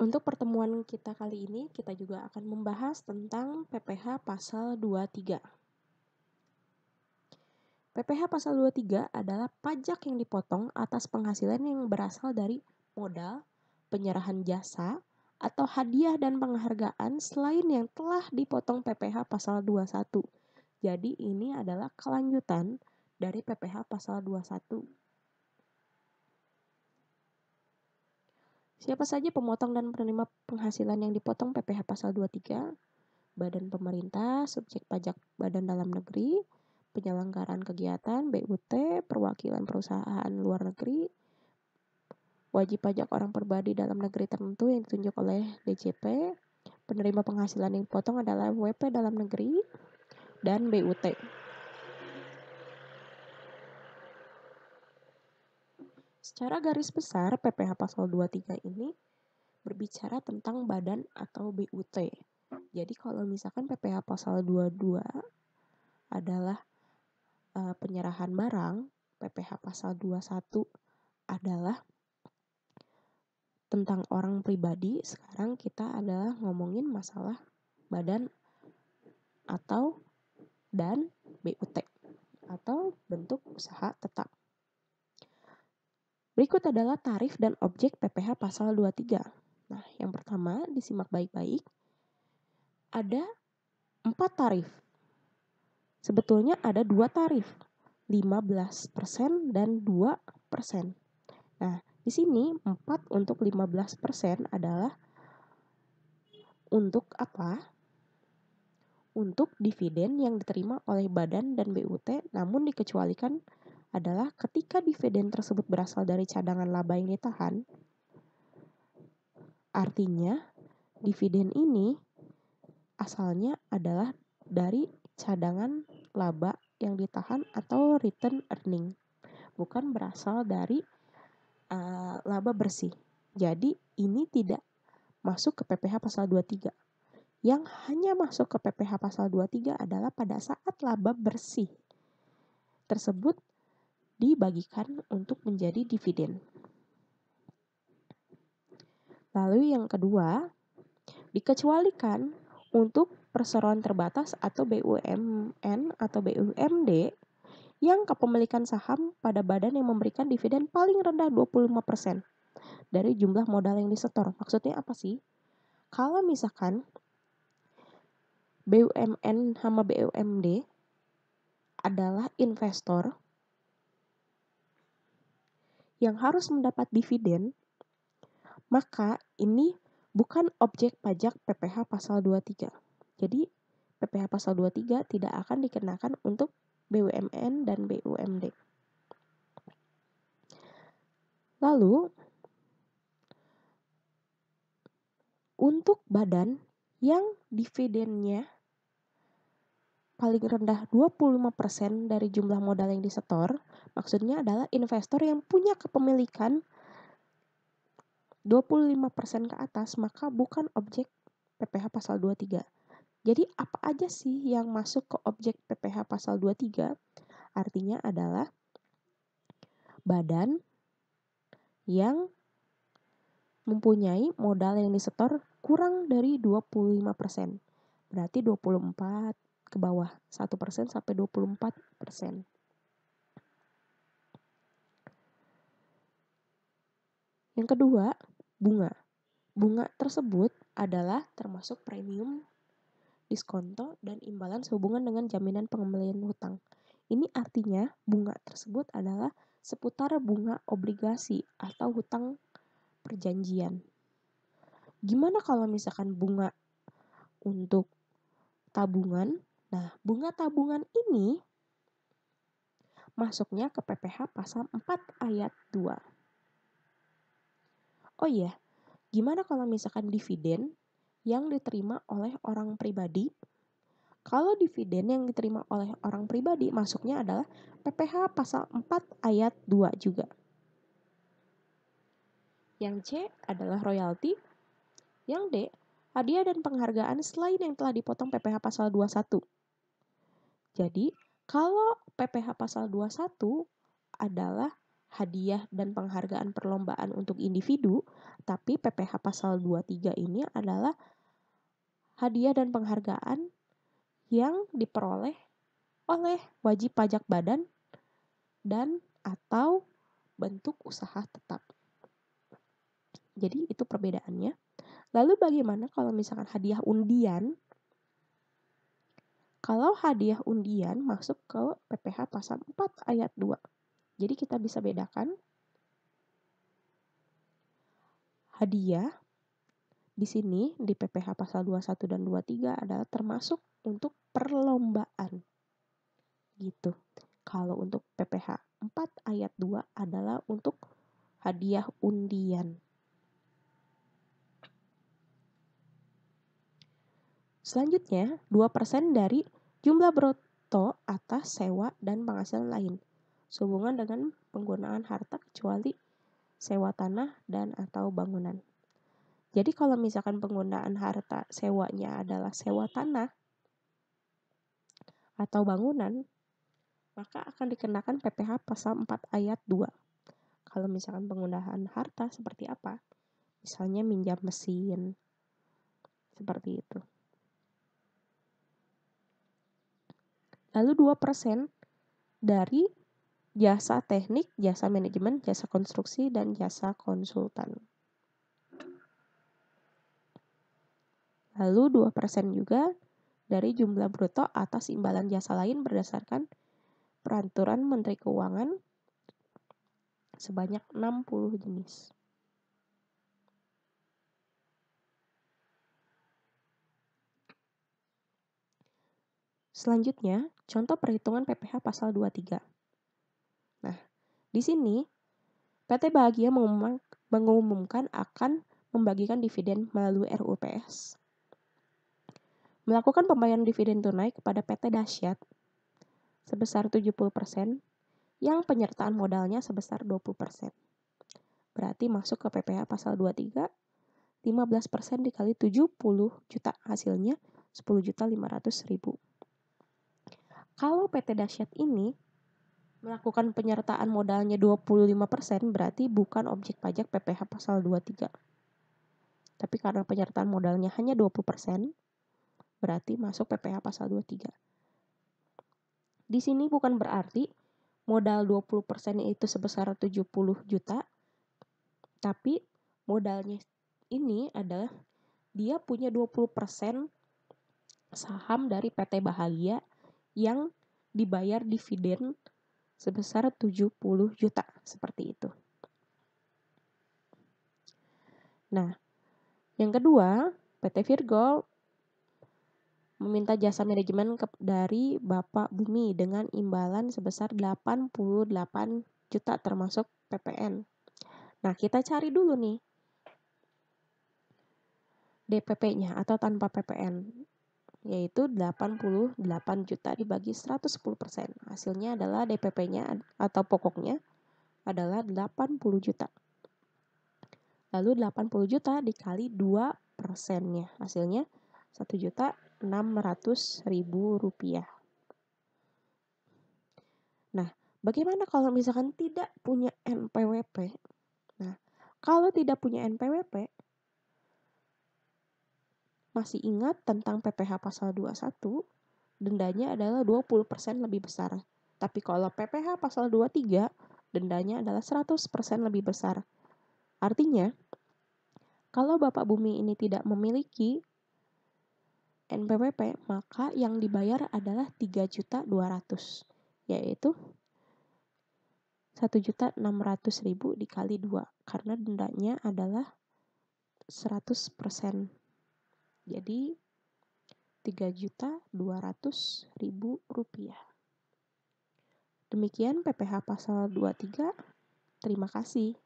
Untuk pertemuan kita kali ini, kita juga akan membahas tentang PPh pasal 23. PPh pasal 23 adalah pajak yang dipotong atas penghasilan yang berasal dari modal, penyerahan jasa, atau hadiah dan penghargaan selain yang telah dipotong PPh pasal 21. Jadi ini adalah kelanjutan dari PPh pasal 21. Siapa saja pemotong dan penerima penghasilan yang dipotong PPh pasal 23? Badan pemerintah, subjek pajak badan dalam negeri, penyelenggaraan kegiatan, BUT, perwakilan perusahaan luar negeri, wajib pajak orang pribadi dalam negeri tertentu yang ditunjuk oleh DJP, penerima penghasilan yang dipotong adalah WP dalam negeri, dan BUT. Secara garis besar, PPh pasal 23 ini berbicara tentang badan atau BUT. Jadi kalau misalkan PPh pasal 22 adalah penyerahan barang, PPh pasal 21 adalah tentang orang pribadi. Sekarang kita adalah ngomongin masalah badan atau dan BUT atau bentuk usaha tetap. Berikut adalah tarif dan objek PPh pasal 23. Nah, yang pertama disimak baik-baik. Ada 4 tarif. Sebetulnya ada 2 tarif, 15% dan 2%. Nah, di sini 4 untuk 15% adalah untuk apa? Untuk dividen yang diterima oleh badan dan BUT, namun dikecualikan adalah ketika dividen tersebut berasal dari cadangan laba yang ditahan. Artinya, dividen ini asalnya adalah dari cadangan laba yang ditahan atau return earning, bukan berasal dari laba bersih. Jadi, ini tidak masuk ke PPh pasal 23. Yang hanya masuk ke PPh pasal 23 adalah pada saat laba bersih tersebut dibagikan untuk menjadi dividen. Lalu yang kedua, dikecualikan untuk perseroan terbatas atau BUMN atau BUMD yang kepemilikan saham pada badan yang memberikan dividen paling rendah 25% dari jumlah modal yang disetor. Maksudnya apa sih? Kalau misalkan BUMN sama BUMD adalah investor yang harus mendapat dividen, maka ini bukan objek pajak PPh pasal 23. Jadi PPh pasal 23 tidak akan dikenakan untuk BUMN dan BUMD. Lalu untuk badan yang dividennya paling rendah 25% dari jumlah modal yang disetor, maksudnya adalah investor yang punya kepemilikan 25% ke atas, maka bukan objek PPh pasal 23. Jadi apa aja sih yang masuk ke objek PPh pasal 23? Artinya adalah badan yang mempunyai modal yang disetor kurang dari 25%. Berarti 24 ke bawah, 1% sampai 24%. Yang kedua, bunga. Bunga tersebut adalah termasuk premium, diskonto, dan imbalan sehubungan dengan jaminan pengembalian hutang. Ini artinya bunga tersebut adalah seputar bunga obligasi atau hutang perjanjian. Gimana kalau misalkan bunga untuk tabungan? Nah, bunga tabungan ini masuknya ke PPh pasal 4 ayat 2. Oh iya, gimana kalau misalkan dividen yang diterima oleh orang pribadi? Kalau dividen yang diterima oleh orang pribadi masuknya adalah PPh pasal 4 ayat 2 juga. Yang C adalah royalti. Yang D, hadiah dan penghargaan selain yang telah dipotong PPh pasal 21. Jadi, kalau PPh pasal 21 adalah hadiah dan penghargaan perlombaan untuk individu, tapi PPh pasal 23 ini adalah hadiah dan penghargaan yang diperoleh oleh wajib pajak badan dan atau bentuk usaha tetap. Jadi itu perbedaannya. Lalu bagaimana kalau misalkan hadiah undian? Kalau hadiah undian masuk ke PPh pasal 4 ayat 2. Jadi kita bisa bedakan hadiah di sini di PPh pasal 21 dan 23 adalah termasuk untuk perlombaan. Gitu. Kalau untuk PPh 4 ayat 2 adalah untuk hadiah undian. Selanjutnya, 2% dari jumlah bruto atas sewa dan penghasilan lain sehubungan dengan penggunaan harta kecuali sewa tanah dan atau bangunan. Jadi kalau misalkan penggunaan harta sewanya adalah sewa tanah atau bangunan, maka akan dikenakan PPh pasal 4 ayat 2. Kalau misalkan penggunaan harta seperti apa? Misalnya minjam mesin, seperti itu. Lalu 2% dari jasa teknik, jasa manajemen, jasa konstruksi, dan jasa konsultan. Lalu 2% juga dari jumlah bruto atas imbalan jasa lain berdasarkan peraturan Menteri Keuangan sebanyak 60 jenis. Selanjutnya, contoh perhitungan PPh pasal 23. Nah, di sini PT Bahagia mengumumkan akan membagikan dividen melalui RUPS. Melakukan pembayaran dividen tunai kepada PT Dasyat sebesar 70% yang penyertaan modalnya sebesar 20%. Berarti masuk ke PPh pasal 23, 15% dikali 70 juta hasilnya 10.500.000. Kalau PT Dasyat ini melakukan penyertaan modalnya 25%, berarti bukan objek pajak PPh pasal 23. Tapi karena penyertaan modalnya hanya 20%, berarti masuk PPh pasal 23. Di sini bukan berarti modal 20% itu sebesar 70 juta, tapi modalnya ini adalah dia punya 20% saham dari PT Bahagia yang dibayar dividen sebesar 70 juta, seperti itu. Nah, yang kedua, PT Virgo meminta jasa manajemen dari Bapak Bumi dengan imbalan sebesar 88 juta termasuk PPN. Nah, kita cari dulu nih DPP-nya atau tanpa PPN, yaitu 88 juta dibagi 110%. Hasilnya adalah DPP-nya atau pokoknya adalah 80 juta. Lalu 80 juta dikali 2%-nya. Hasilnya 1.600.000 rupiah. Nah, bagaimana kalau misalkan tidak punya NPWP? Nah, kalau tidak punya NPWP, masih ingat tentang PPh pasal 21, dendanya adalah 20% lebih besar. Tapi kalau PPh pasal 23, dendanya adalah 100% lebih besar. Artinya, kalau Bapak Bumi ini tidak memiliki NPWP, maka yang dibayar adalah 3.200.000, yaitu 1.600.000 dikali 2, karena dendanya adalah 100%. Jadi 3.200.000 rupiah. Demikian PPh pasal 23. Terima kasih.